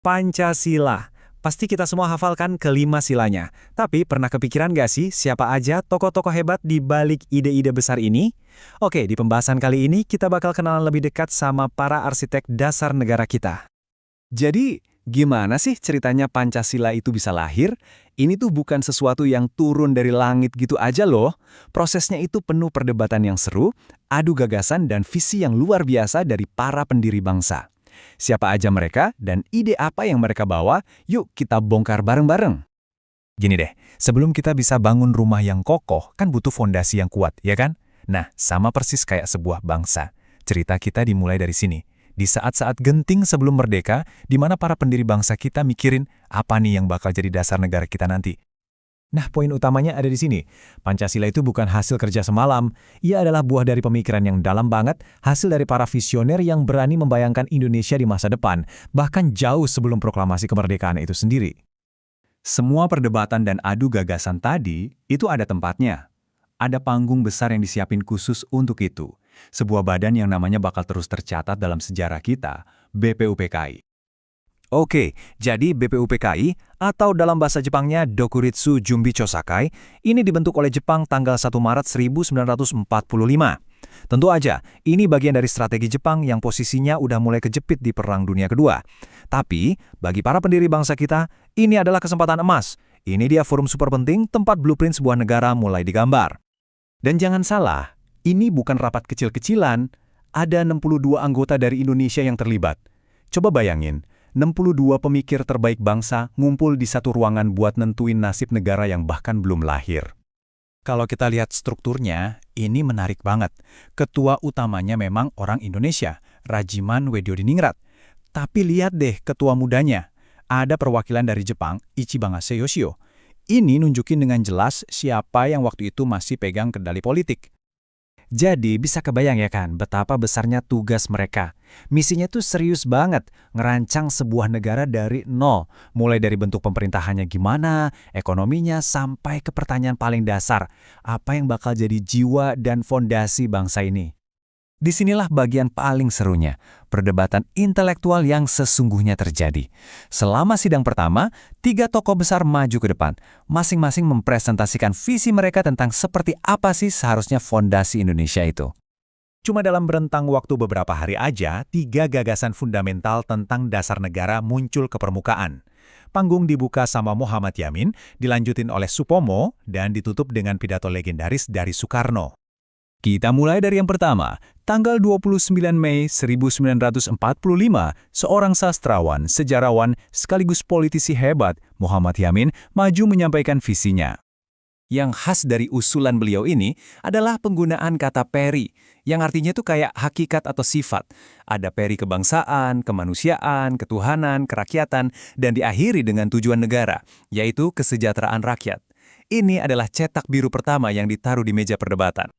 Pancasila. Pasti kita semua hafalkan kelima silanya. Tapi pernah kepikiran gak sih siapa aja tokoh-tokoh hebat di balik ide-ide besar ini? Oke, di pembahasan kali ini kita bakal kenalan lebih dekat sama para arsitek dasar negara kita. Jadi, gimana sih ceritanya Pancasila itu bisa lahir? Ini tuh bukan sesuatu yang turun dari langit gitu aja loh. Prosesnya itu penuh perdebatan yang seru, adu gagasan dan visi yang luar biasa dari para pendiri bangsa. Siapa aja mereka dan ide apa yang mereka bawa, yuk kita bongkar bareng-bareng. Gini deh, sebelum kita bisa bangun rumah yang kokoh, kan butuh fondasi yang kuat, ya kan? Nah, sama persis kayak sebuah bangsa. Cerita kita dimulai dari sini. Di saat-saat genting sebelum merdeka, di mana para pendiri bangsa kita mikirin apa nih yang bakal jadi dasar negara kita nanti. Nah, poin utamanya ada di sini. Pancasila itu bukan hasil kerja semalam. Ia adalah buah dari pemikiran yang dalam banget, hasil dari para visioner yang berani membayangkan Indonesia di masa depan, bahkan jauh sebelum proklamasi kemerdekaan itu sendiri. Semua perdebatan dan adu gagasan tadi, itu ada tempatnya. Ada panggung besar yang disiapin khusus untuk itu. Sebuah badan yang namanya bakal terus tercatat dalam sejarah kita, BPUPKI. Oke, jadi BPUPKI, atau dalam bahasa Jepangnya Dokuritsu Jumbi Chosakai, ini dibentuk oleh Jepang tanggal 1 Maret 1945. Tentu aja, ini bagian dari strategi Jepang yang posisinya udah mulai kejepit di Perang Dunia Kedua. Tapi, bagi para pendiri bangsa kita, ini adalah kesempatan emas. Ini dia forum super penting tempat blueprint sebuah negara mulai digambar. Dan jangan salah, ini bukan rapat kecil-kecilan. Ada 62 anggota dari Indonesia yang terlibat. Coba bayangin, 62 pemikir terbaik bangsa ngumpul di satu ruangan buat nentuin nasib negara yang bahkan belum lahir. Kalau kita lihat strukturnya, ini menarik banget. Ketua utamanya memang orang Indonesia, Rajiman Weddiodiningrat. Tapi lihat deh ketua mudanya. Ada perwakilan dari Jepang, Ichibangase Yoshio. Ini nunjukin dengan jelas siapa yang waktu itu masih pegang kendali politik. Jadi bisa kebayang ya kan betapa besarnya tugas mereka. Misinya tuh serius banget, ngerancang sebuah negara dari nol. Mulai dari bentuk pemerintahannya gimana, ekonominya, sampai ke pertanyaan paling dasar. Apa yang bakal jadi jiwa dan fondasi bangsa ini? Disinilah bagian paling serunya, perdebatan intelektual yang sesungguhnya terjadi. Selama sidang pertama, 3 tokoh besar maju ke depan, masing-masing mempresentasikan visi mereka tentang seperti apa sih seharusnya fondasi Indonesia itu. Cuma dalam rentang waktu beberapa hari aja, 3 gagasan fundamental tentang dasar negara muncul ke permukaan. Panggung dibuka sama Muhammad Yamin, dilanjutin oleh Supomo, dan ditutup dengan pidato legendaris dari Soekarno. Kita mulai dari yang pertama, tanggal 29 Mei 1945, seorang sastrawan, sejarawan, sekaligus politisi hebat, Muhammad Yamin, maju menyampaikan visinya. Yang khas dari usulan beliau ini adalah penggunaan kata peri, yang artinya tuh kayak hakikat atau sifat. Ada peri kebangsaan, kemanusiaan, ketuhanan, kerakyatan, dan diakhiri dengan tujuan negara, yaitu kesejahteraan rakyat. Ini adalah cetak biru pertama yang ditaruh di meja perdebatan.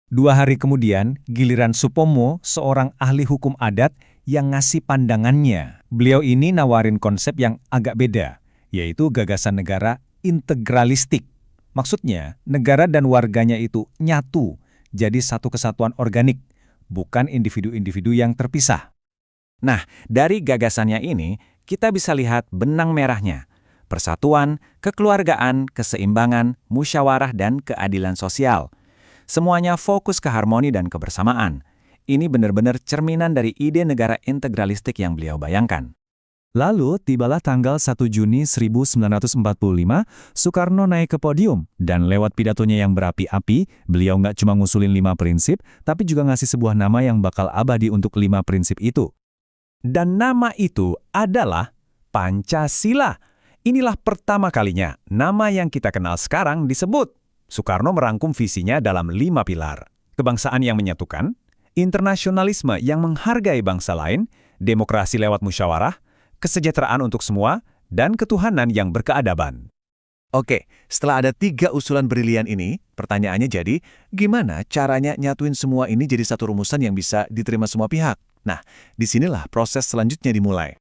2 hari kemudian, giliran Supomo, seorang ahli hukum adat yang ngasih pandangannya. Beliau ini nawarin konsep yang agak beda, yaitu gagasan negara integralistik. Maksudnya, negara dan warganya itu nyatu, jadi satu kesatuan organik, bukan individu-individu yang terpisah. Nah, dari gagasannya ini, kita bisa lihat benang merahnya. Persatuan, kekeluargaan, keseimbangan, musyawarah, dan keadilan sosial. Semuanya fokus ke harmoni dan kebersamaan. Ini benar-benar cerminan dari ide negara integralistik yang beliau bayangkan. Lalu, tibalah tanggal 1 Juni 1945, Soekarno naik ke podium, dan lewat pidatonya yang berapi-api, beliau nggak cuma ngusulin 5 prinsip, tapi juga ngasih sebuah nama yang bakal abadi untuk 5 prinsip itu. Dan nama itu adalah Pancasila. Inilah pertama kalinya nama yang kita kenal sekarang disebut. Soekarno merangkum visinya dalam 5 pilar. Kebangsaan yang menyatukan, internasionalisme yang menghargai bangsa lain, demokrasi lewat musyawarah, kesejahteraan untuk semua, dan ketuhanan yang berkeadaban. Oke, setelah ada 3 usulan brilian ini, pertanyaannya jadi, gimana caranya nyatuin semua ini jadi satu rumusan yang bisa diterima semua pihak? Nah, disinilah proses selanjutnya dimulai.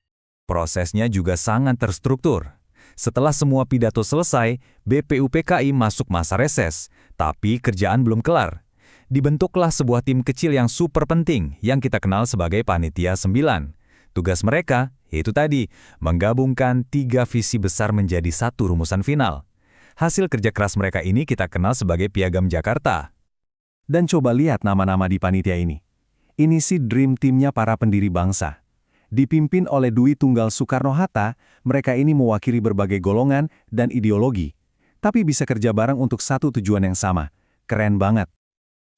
Prosesnya juga sangat terstruktur. Setelah semua pidato selesai, BPUPKI masuk masa reses, tapi kerjaan belum kelar. Dibentuklah sebuah tim kecil yang super penting yang kita kenal sebagai Panitia 9. Tugas mereka, Yaitu tadi, menggabungkan 3 visi besar menjadi satu rumusan final. Hasil kerja keras mereka ini kita kenal sebagai Piagam Jakarta. Dan coba lihat nama-nama di panitia ini. Ini sih dream team-nya para pendiri bangsa. Dipimpin oleh Dwi Tunggal Soekarno-Hatta, mereka ini mewakili berbagai golongan dan ideologi. Tapi bisa kerja bareng untuk satu tujuan yang sama. Keren banget.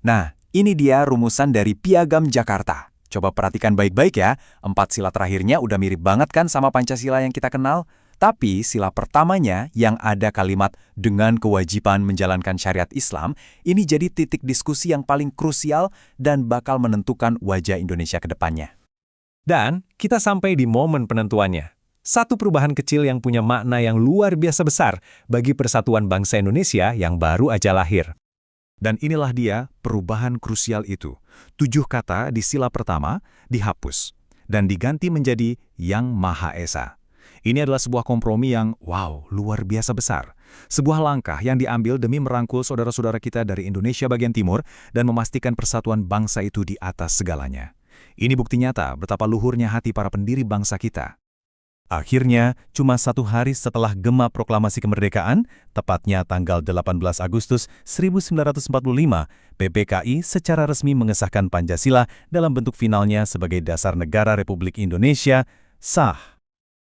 Nah, ini dia rumusan dari Piagam Jakarta. Coba perhatikan baik-baik ya, 4 sila terakhirnya udah mirip banget kan sama Pancasila yang kita kenal? Tapi sila pertamanya yang ada kalimat dengan kewajiban menjalankan syariat Islam, ini jadi titik diskusi yang paling krusial dan bakal menentukan wajah Indonesia ke depannya. Dan kita sampai di momen penentuannya. Satu perubahan kecil yang punya makna yang luar biasa besar bagi persatuan bangsa Indonesia yang baru aja lahir. Dan inilah dia perubahan krusial itu. 7 kata di sila pertama dihapus dan diganti menjadi Yang Maha Esa. Ini adalah sebuah kompromi yang, wow, luar biasa besar. Sebuah langkah yang diambil demi merangkul saudara-saudara kita dari Indonesia bagian timur dan memastikan persatuan bangsa itu di atas segalanya. Ini bukti nyata betapa luhurnya hati para pendiri bangsa kita. Akhirnya, cuma 1 hari setelah Gema Proklamasi Kemerdekaan, tepatnya tanggal 18 Agustus 1945, PPKI secara resmi mengesahkan Pancasila dalam bentuk finalnya sebagai dasar negara Republik Indonesia, sah.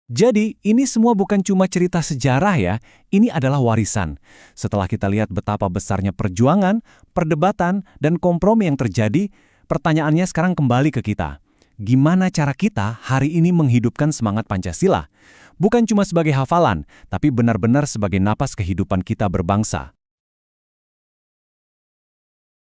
Jadi, ini semua bukan cuma cerita sejarah ya, ini adalah warisan. Setelah kita lihat betapa besarnya perjuangan, perdebatan, dan kompromi yang terjadi, pertanyaannya sekarang kembali ke kita. Gimana cara kita hari ini menghidupkan semangat Pancasila? Bukan cuma sebagai hafalan, tapi benar-benar sebagai napas kehidupan kita berbangsa.